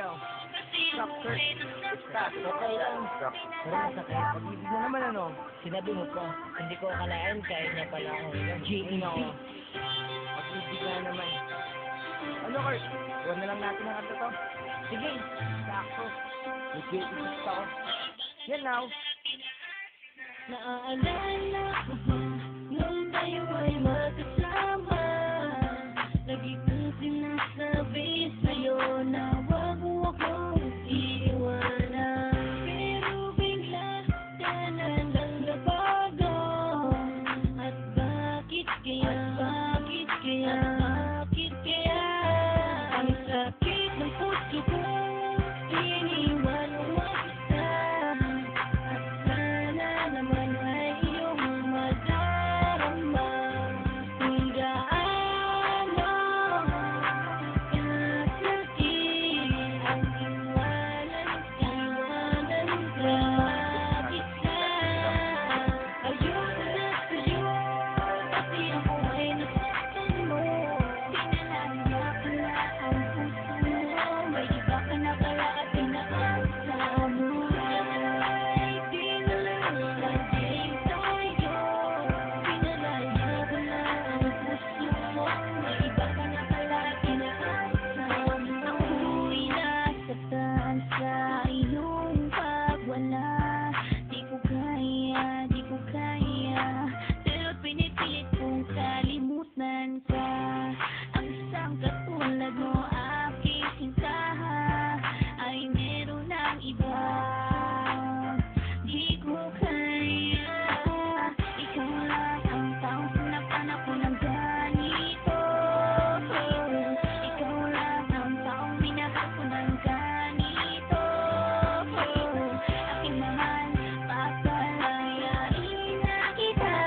Yo. Stop, sir. Stop. Okay lang. Stop. Pero masakit. Pag-ibig na naman ano. Sinabi mo pa, hindi ko akalain kaya niya pala ako. G.E. ako. Pag-ibig na naman. Ano, Kurt? Huwag na lang natin ang kanta to. Sige. Sakto. May J.E. ako. Yan now. Naaalala ko ba nung tayo ay magkasama? Lagi kong sinasabi sa'yo na wag mo akong iiwanan. Pero bigla ka na lang nabago. At bakit kaya? Bakit kaya? Bakit kaya? Ang sakit ng puso ko, iniwan mo mag-isa. At sana naman ay iyong madarama kung gaano kasakit ang iwanan ka. Isa, ayoko na sa'yo kasi ako ay nasaktan mo. Pinalaya pala ang puso mo, may iba ka na pala at pinaasa mo. Ay, di na lang laging tayo. Pinalaya pala ang puso mo, may iba ka na pala at pinaasa mo. Ako'y nasaktan sa iyong pagwala. Di ko kaya, di ko kaya, pero pinipilit kong kalimutan ka. Ang isang katulad mo, aking sintaha, ay meron ng iba. Di ko kaya, ikaw lang ang taong sinapan ako ng ganito. Ikaw lang ang taong minahal ko ng ganito. Aking mahal, papalayain na kita.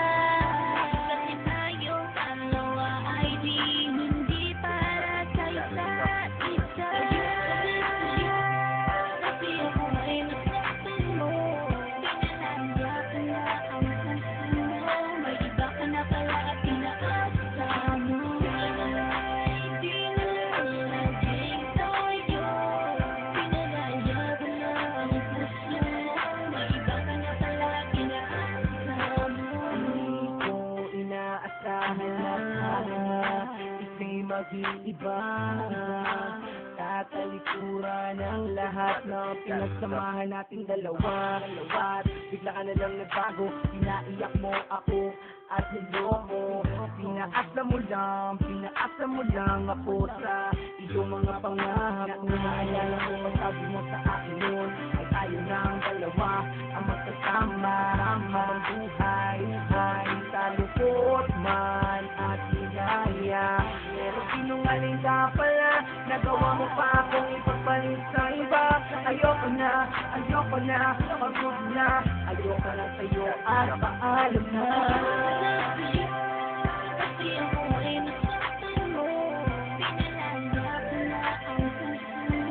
Kasi tayong dalawa ay hindi para sa isa't isa. Kasi ako ay nasaktan mo. Pinalaya pala ang puso mo, may iba ka na pala at pinaasa mo. Ay, di na lang laging tayo. Pinalaya pala ang puso mo, may iba ka na pala at pinaasa mo. Hindi ko inaasahan na ika'y mag-iiba. Tatalikuran ang lahat ng pinagsamahan nating dalawa. At bigla ka na lang nagbago, pinaiyak mo ako at niloko. Pinaasa mo lang ako sa iyong mga pangarap. Naalala ko masabi mo sa akin noon ay tayo ng dalawa ang magkasama. Ang buhay ay talukot man at hinaya. Pero sinungaling ka pala, nagawa mo pa akong ipagpalit sa iba. Ayoko na, pagod na, ayoko na sa'yo at paalam na. Kasi ako ay nasaktan mo. Pinalaya pala ang puso mo,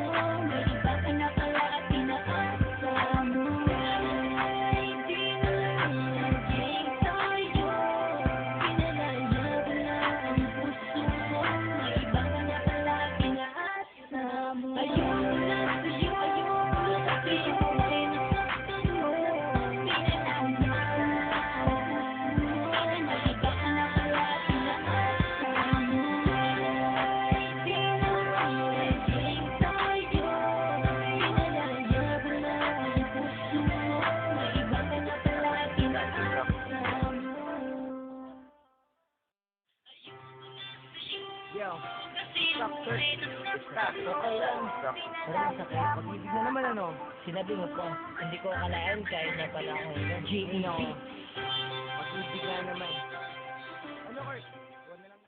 may iba ka na pala at pinaasa mo. Ay, di na lang laging tayo. Pinalaya pala ang puso mo, may iba ka na pala at pinaasa mo. Ayoko na sa'yo, kasi ako ay nasaktan mo. Pinalaya pala ang puso mo, may iba ka na pala at pinaasa mo. Ay, di na lang laging tayo. Pinalaya pala ang puso mo, may iba ka na pala at pinaasa mo. Yo. Stop, sir. Stop. Okay lang. Stop. Pero masakit. Pag-ibig na naman ano. Sinabi mo pa, hindi ko akalain kaya niya pala ako. G.E. ako. Pag-ibig na naman. Ano, Kurt?